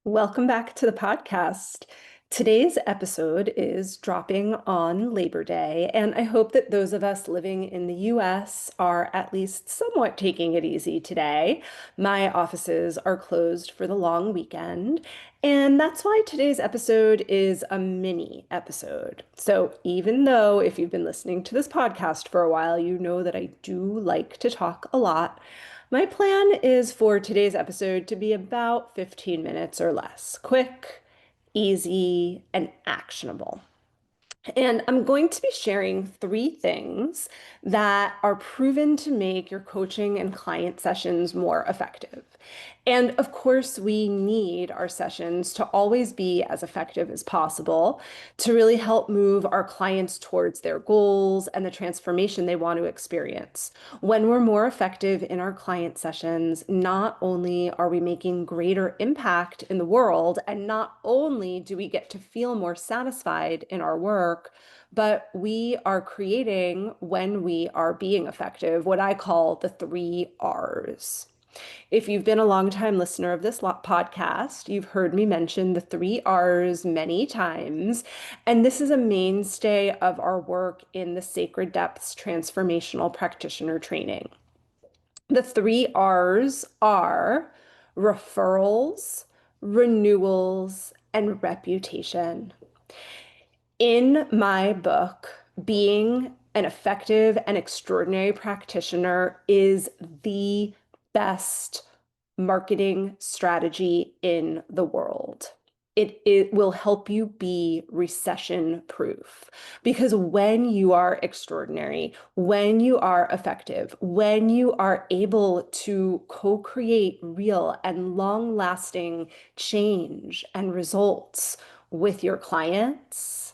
Welcome back to the podcast. Today's episode is dropping on Labor Day, and I hope that those of us living in the US are at least somewhat taking it easy today. My offices are closed for the long weekend, and that's why today's episode is a mini episode. So, even though if you've been listening to this podcast for a while, you know that I do like to talk a lot. My plan is for today's episode to be about 15 minutes or less, quick, easy, and actionable. And I'm going to be sharing three things that are proven to make your coaching and client sessions more effective. And of course, we need our sessions to always be as effective as possible to really help move our clients towards their goals and the transformation they want to experience. When we're more effective in our client sessions, not only are we making greater impact in the world, and not only do we get to feel more satisfied in our work, but we are creating, when we are being effective, what I call the 3 Rs. If you've been a longtime listener of this podcast, you've heard me mention the 3 Rs many times, and this is a mainstay of our work in the Sacred Depths Transformational Practitioner training. The 3 Rs are referrals, renewals, and reputation. In my book, being an effective and extraordinary practitioner is the best marketing strategy in the world. It will help you be recession proof because when you are extraordinary, when you are effective, when you are able to co-create real and long-lasting change and results with your clients,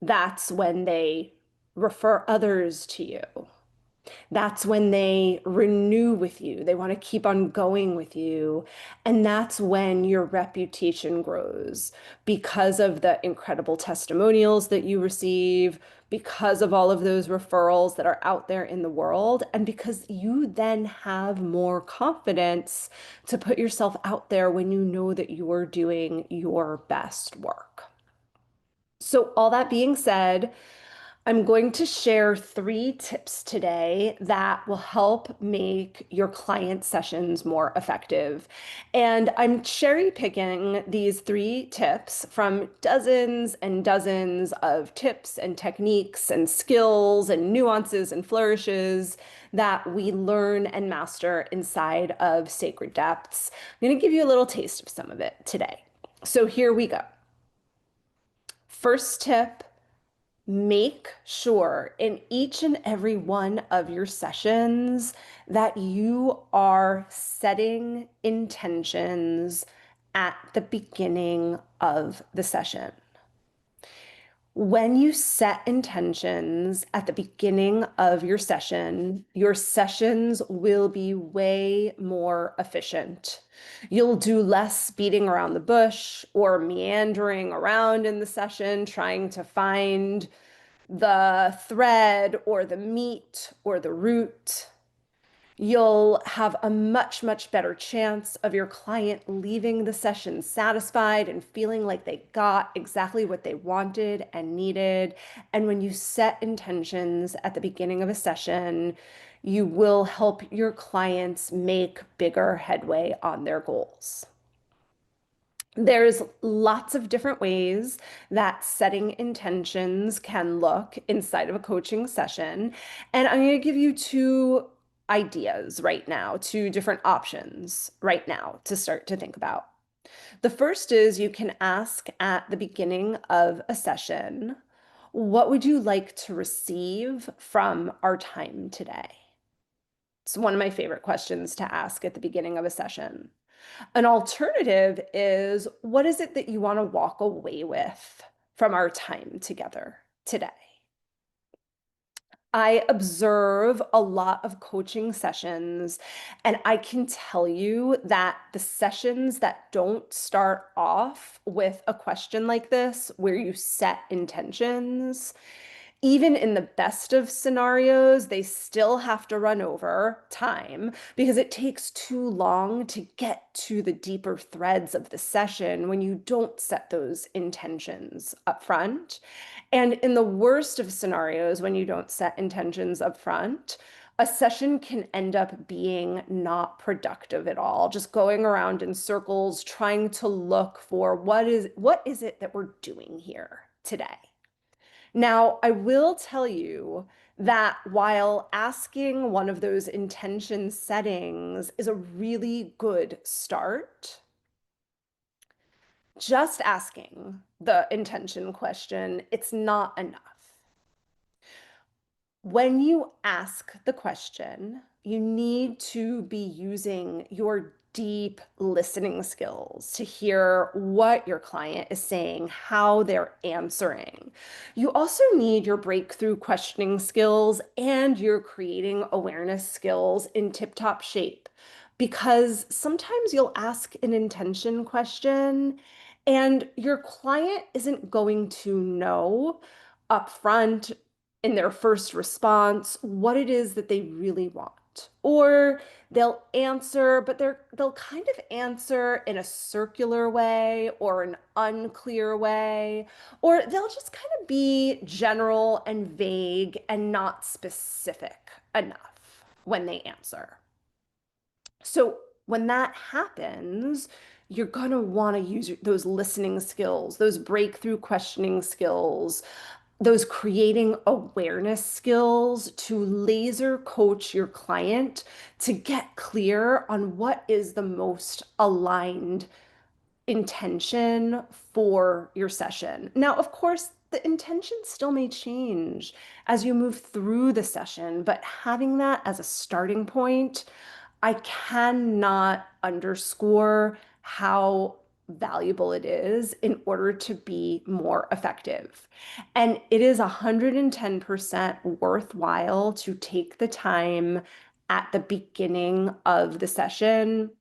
that's when they refer others to you. That's when they renew with you. They want to keep on going with you. And that's when your reputation grows because of the incredible testimonials that you receive, because of all of those referrals that are out there in the world, and because you then have more confidence to put yourself out there when you know that you're doing your best work. So, all that being said, I'm going to share 3 tips today that will help make your client sessions more effective. And I'm cherry picking these 3 tips from dozens and dozens of tips and techniques and skills and nuances and flourishes that we learn and master inside of Sacred Depths. I'm going to give you a little taste of some of it today. So here we go. First tip: make sure in each and every one of your sessions that you are setting intentions at the beginning of the session. When you set intentions at the beginning of your sessions will be way more efficient. You'll do less beating around the bush or meandering around in the session, trying to find the thread or the meat or the root. You'll have a much, much better chance of your client leaving the session satisfied and feeling like they got exactly what they wanted and needed. And when you set intentions at the beginning of a session, you will help your clients make bigger headway on their goals. There's lots of different ways that setting intentions can look inside of a coaching session. And I'm going to give you 2 ideas right now, 2 different options right now to start to think about. The first is you can ask at the beginning of a session, what would you like to receive from our time today? It's one of my favorite questions to ask at the beginning of a session. An alternative is, what is it that you want to walk away with from our time together today? I observe a lot of coaching sessions, and I can tell you that the sessions that don't start off with a question like this, where you set intentions, Even in the best of scenarios, they still have to run over time because it takes too long to get to the deeper threads of the session when you don't set those intentions up front. And in the worst of scenarios, when you don't set intentions up front, a session can end up being not productive at all, just going around in circles, trying to look for what is it that we're doing here today. Now, I will tell you that while asking one of those intention settings is a really good start, just asking the intention question, it's not enough. When you ask the question, you need to be using your deep listening skills to hear what your client is saying, how they're answering. You also need your breakthrough questioning skills and your creating awareness skills in tip-top shape. Because sometimes you'll ask an intention question and your client isn't going to know upfront in their first response what it is that they really want. Or they'll answer, but they'll kind of answer in a circular way or an unclear way, or they'll just kind of be general and vague and not specific enough when they answer. So when that happens, you're going to want to use those listening skills, those breakthrough questioning skills, those creating awareness skills to laser coach your client to get clear on what is the most aligned intention for your session. Now, of course, the intention still may change as you move through the session, but having that as a starting point, I cannot underscore how valuable it is in order to be more effective. And it is 110% worthwhile to take the time at the beginning of the session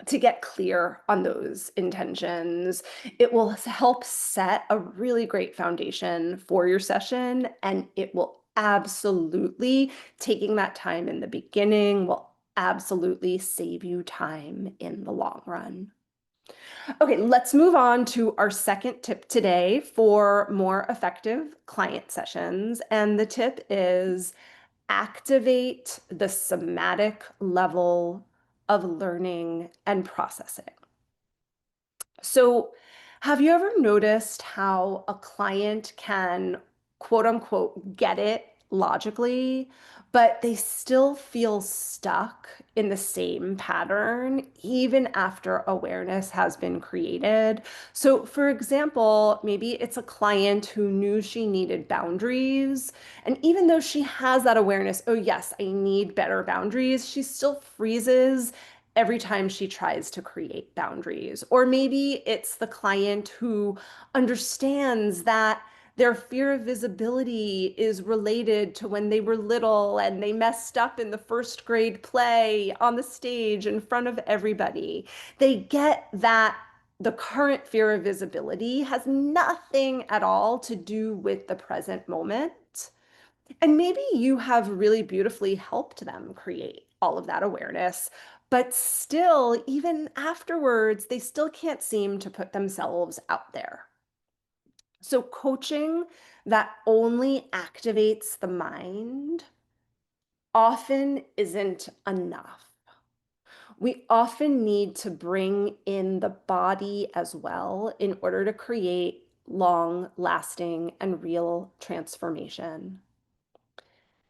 to get clear on those intentions. It will help set a really great foundation for your session, and it will absolutely, taking that time in the beginning will absolutely save you time in the long run. Okay, let's move on to our second tip today for more effective client sessions. And the tip is activate the somatic level of learning and processing. So, have you ever noticed how a client can quote unquote get it logically, but they still feel stuck in the same pattern even after awareness has been created? So, for example, maybe it's a client who knew she needed boundaries. And even though she has that awareness, oh, yes, I need better boundaries, she still freezes every time she tries to create boundaries. Or maybe it's the client who understands that their fear of visibility is related to when they were little and they messed up in the first grade play on the stage in front of everybody. They get that the current fear of visibility has nothing at all to do with the present moment. And maybe you have really beautifully helped them create all of that awareness, but still, even afterwards, they still can't seem to put themselves out there. So, coaching that only activates the mind often isn't enough. We often need to bring in the body as well in order to create long lasting and real transformation.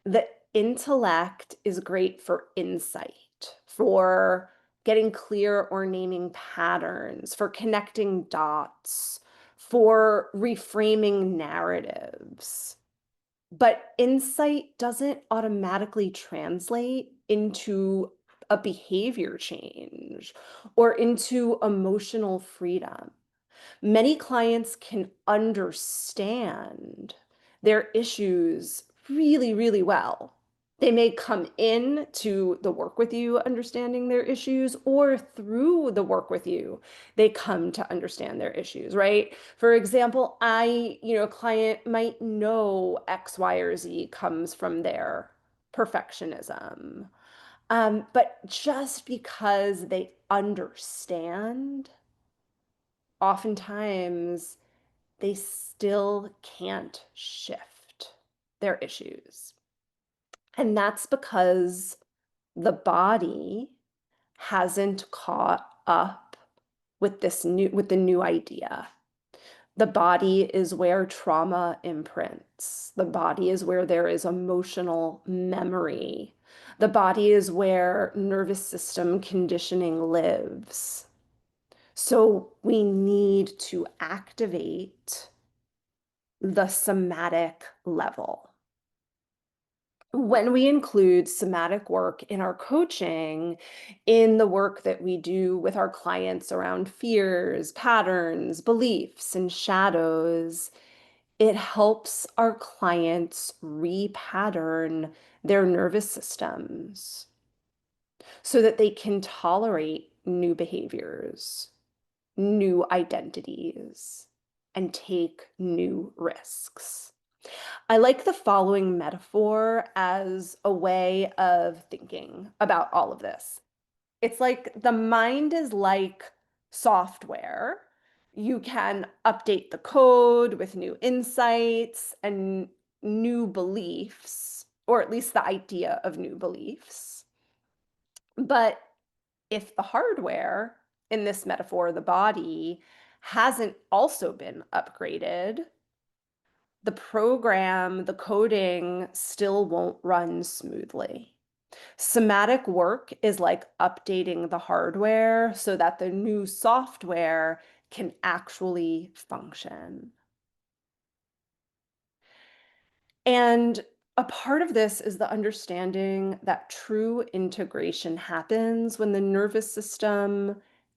The intellect is great for insight, for getting clear or naming patterns, for connecting dots, for reframing narratives. But insight doesn't automatically translate into a behavior change or into emotional freedom. Many clients can understand their issues really, really well, They may come in to the work with you understanding their issues, or through the work with you, they come to understand their issues, right? For example, a client might know X, Y, or Z comes from their perfectionism. But just because they understand, oftentimes they still can't shift their issues. And that's because the body hasn't caught up with the new idea. The body is where trauma imprints. The body is where there is emotional memory. The body is where nervous system conditioning lives. So we need to activate the somatic level. When we include somatic work in our coaching, in the work that we do with our clients around fears, patterns, beliefs, and shadows, it helps our clients repattern their nervous systems so that they can tolerate new behaviors, new identities, and take new risks. I like the following metaphor as a way of thinking about all of this. It's like the mind is like software. You can update the code with new insights and new beliefs, or at least the idea of new beliefs. But if the hardware, in this metaphor, the body, hasn't also been upgraded, the program, the coding still won't run smoothly. Somatic work is like updating the hardware so that the new software can actually function. And a part of this is the understanding that true integration happens when the nervous system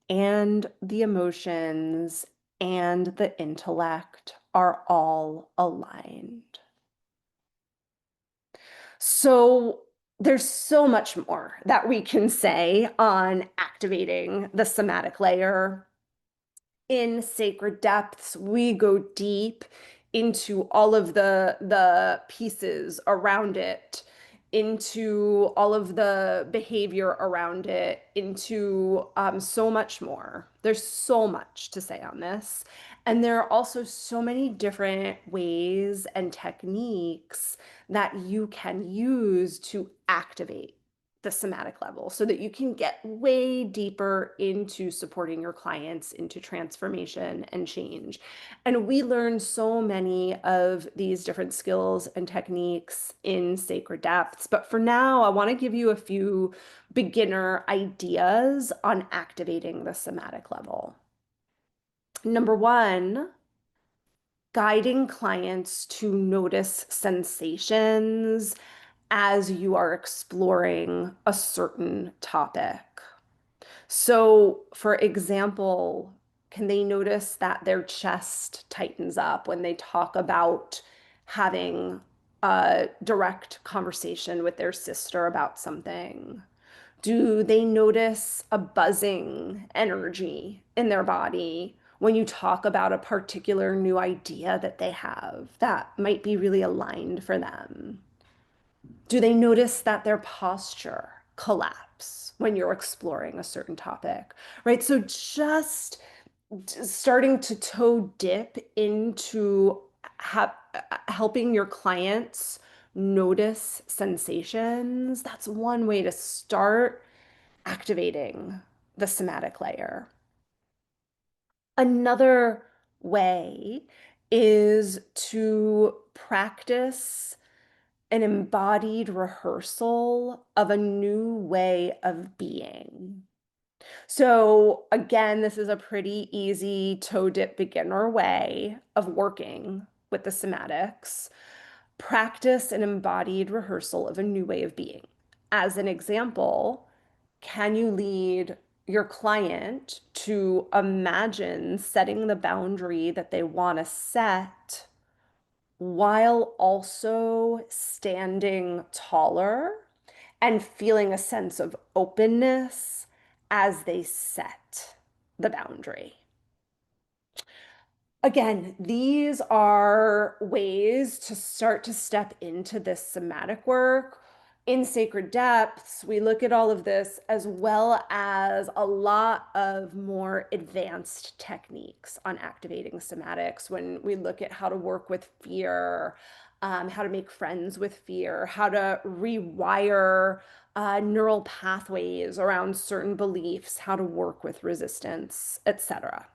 and the emotions and the intellect are all aligned. So there's so much more that we can say on activating the somatic layer. In Sacred Depths, we go deep into all of the pieces around it, into all of the behavior around it, into so much more. There's so much to say on this. And there are also so many different ways and techniques that you can use to activate the somatic level so that you can get way deeper into supporting your clients into transformation and change. And we learn so many of these different skills and techniques in Sacred Depths. But for now, I want to give you a few beginner ideas on activating the somatic level. Number one, guiding clients to notice sensations as you are exploring a certain topic. So, for example, can they notice that their chest tightens up when they talk about having a direct conversation with their sister about something? Do they notice a buzzing energy in their body when you talk about a particular new idea that they have that might be really aligned for them? Do they notice that their posture collapse when you're exploring a certain topic, right? So just starting to toe dip into helping your clients notice sensations, that's one way to start activating the somatic layer. Another way is to practice an embodied rehearsal of a new way of being. So, again, this is a pretty easy toe dip beginner way of working with the somatics. Practice an embodied rehearsal of a new way of being. As an example, can you lead your client to imagine setting the boundary that they want to set while also standing taller and feeling a sense of openness as they set the boundary. Again, these are ways to start to step into this somatic work. In Sacred Depths, we look at all of this as well as a lot of more advanced techniques on activating somatics when we look at how to work with fear, how to make friends with fear, how to rewire neural pathways around certain beliefs, how to work with resistance, etc.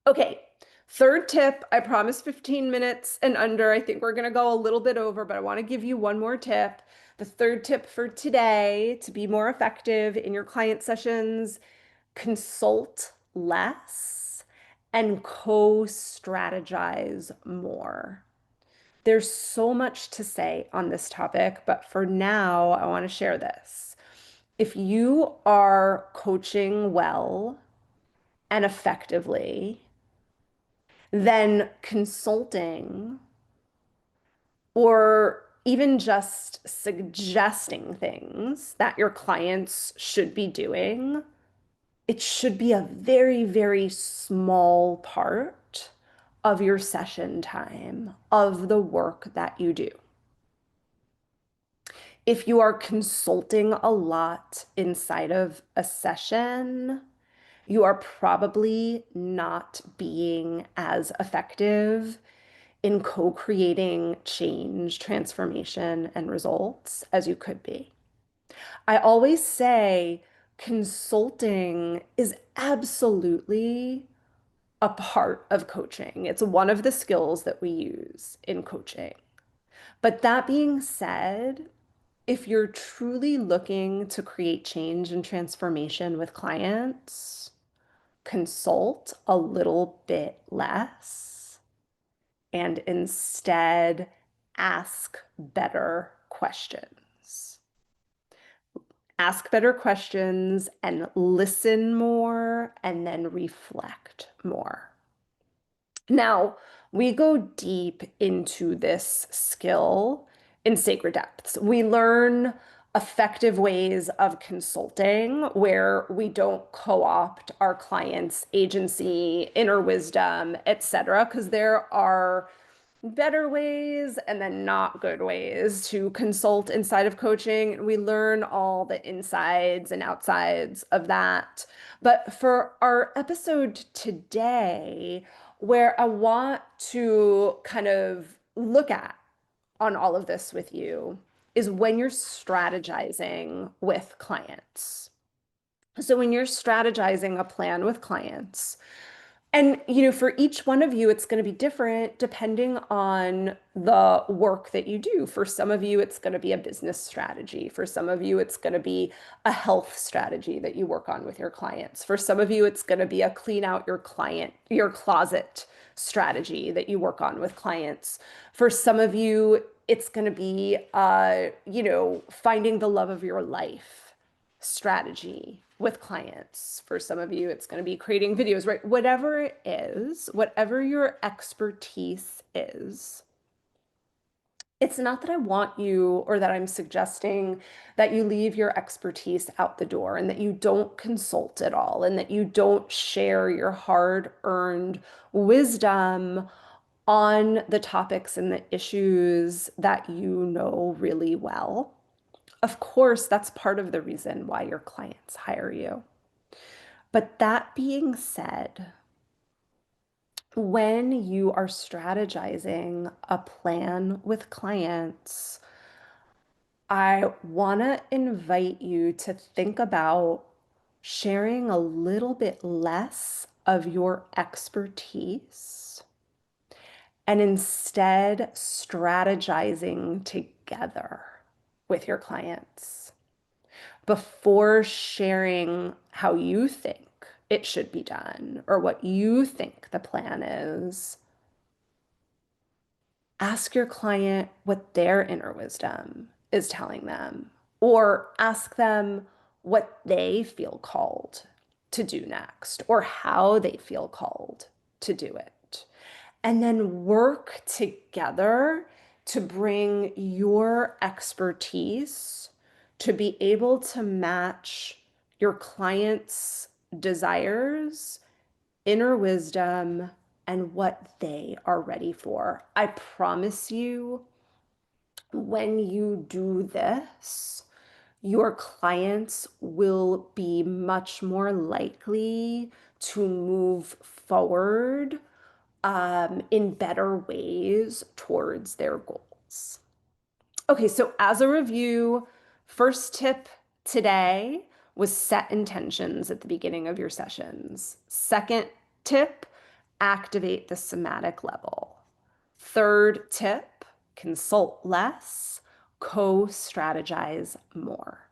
Okay, third tip. I promised 15 minutes and under. I think we're going to go a little bit over, but I want to give you one more tip. The third tip for today to be more effective in your client sessions, consult less and co-strategize more. There's so much to say on this topic, but for now, I want to share this. If you are coaching well and effectively, then consulting or even just suggesting things that your clients should be doing, it should be a very, very small part of your session time, of the work that you do. If you are consulting a lot inside of a session, you are probably not being as effective in co-creating change, transformation, and results as you could be. I always say consulting is absolutely a part of coaching. It's one of the skills that we use in coaching. But that being said, if you're truly looking to create change and transformation with clients, consult a little bit less and instead ask better questions. Ask better questions and listen more and then reflect more. Now, we go deep into this skill in Sacred Depths. We learn effective ways of consulting where we don't co-opt our clients' agency, inner wisdom, etc., because there are better ways and then not good ways to consult inside of coaching. We learn all the insides and outsides of that. But for our episode today, where I want to kind of look at on all of this with you is when you're strategizing with clients. So when you're strategizing a plan with clients, and, for each one of you, it's going to be different depending on the work that you do. For some of you, it's going to be a business strategy. For some of you, it's going to be a health strategy that you work on with your clients. For some of you, it's going to be a clean out your closet strategy that you work on with clients. For some of you, it's going to be, finding the love of your life strategy with clients. For some of you, it's going to be creating videos, right? Whatever it is, whatever your expertise is, it's not that I want you or that I'm suggesting that you leave your expertise out the door and that you don't consult at all and that you don't share your hard-earned wisdom on the topics and the issues that you know really well. Of course, that's part of the reason why your clients hire you. But that being said, when you are strategizing a plan with clients, I want to invite you to think about sharing a little bit less of your expertise and instead strategizing together with your clients before sharing how you think it should be done or what you think the plan is. Ask your client what their inner wisdom is telling them, or ask them what they feel called to do next, or how they feel called to do it. and then work together to bring your expertise to be able to match your client's desires, inner wisdom, and what they are ready for. I promise you, when you do this, your clients will be much more likely to move forward in better ways towards their goals. Okay, so as a review, first tip today was set intentions at the beginning of your sessions. Second tip, activate the somatic level. Third tip, consult less, co-strategize more.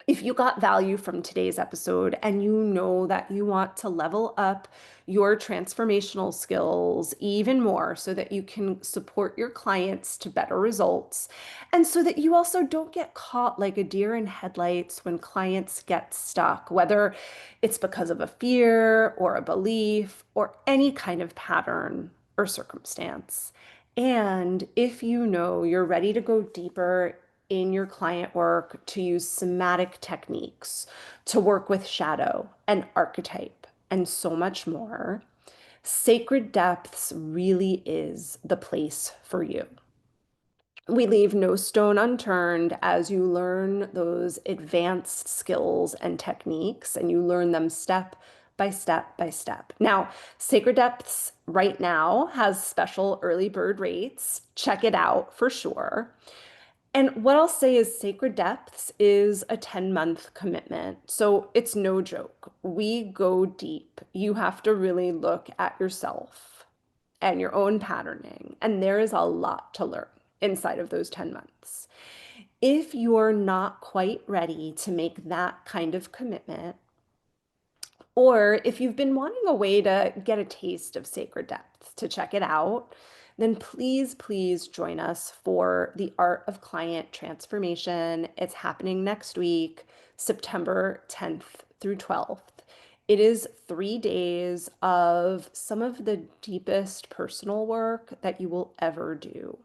If you got value from today's episode and you know that you want to level up your transformational skills even more so that you can support your clients to better results, and so that you also don't get caught like a deer in headlights when clients get stuck, whether it's because of a fear or a belief or any kind of pattern or circumstance. And if you know you're ready to go deeper in your client work, to use somatic techniques, to work with shadow and archetype, and so much more, Sacred Depths really is the place for you. We leave no stone unturned as you learn those advanced skills and techniques, and you learn them step by step by step. Now, Sacred Depths right now has special early bird rates. Check it out for sure. And what I'll say is Sacred Depths is a 10-month commitment. So it's no joke. We go deep. You have to really look at yourself and your own patterning. And there is a lot to learn inside of those 10 months. If you're not quite ready to make that kind of commitment, or if you've been wanting a way to get a taste of Sacred Depths, to check it out, then please, please join us for the Art of Client Transformation. It's happening next week, September 10th through 12th. It is 3 days of some of the deepest personal work that you will ever do.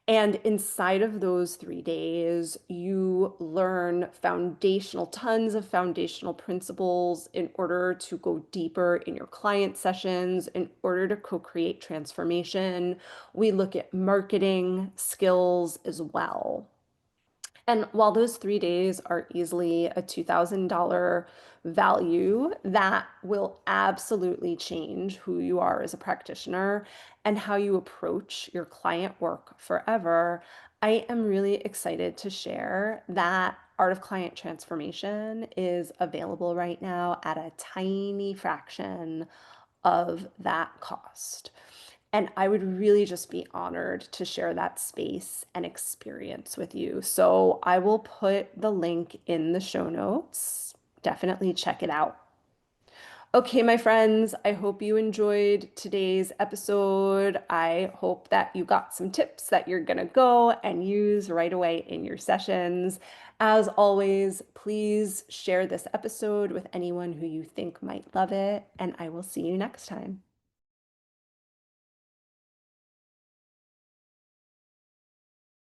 And inside of those 3 days, you learn tons of foundational principles in order to go deeper in your client sessions, in order to co-create transformation. We look at marketing skills as well. And while those 3 days are easily a $2,000 value, that will absolutely change who you are as a practitioner and how you approach your client work forever. I am really excited to share that Art of Client Transformation is available right now at a tiny fraction of that cost. And I would really just be honored to share that space and experience with you. So I will put the link in the show notes. Definitely check it out. Okay, my friends, I hope you enjoyed today's episode. I hope that you got some tips that you're going to go and use right away in your sessions. As always, please share this episode with anyone who you think might love it, and I will see you next time.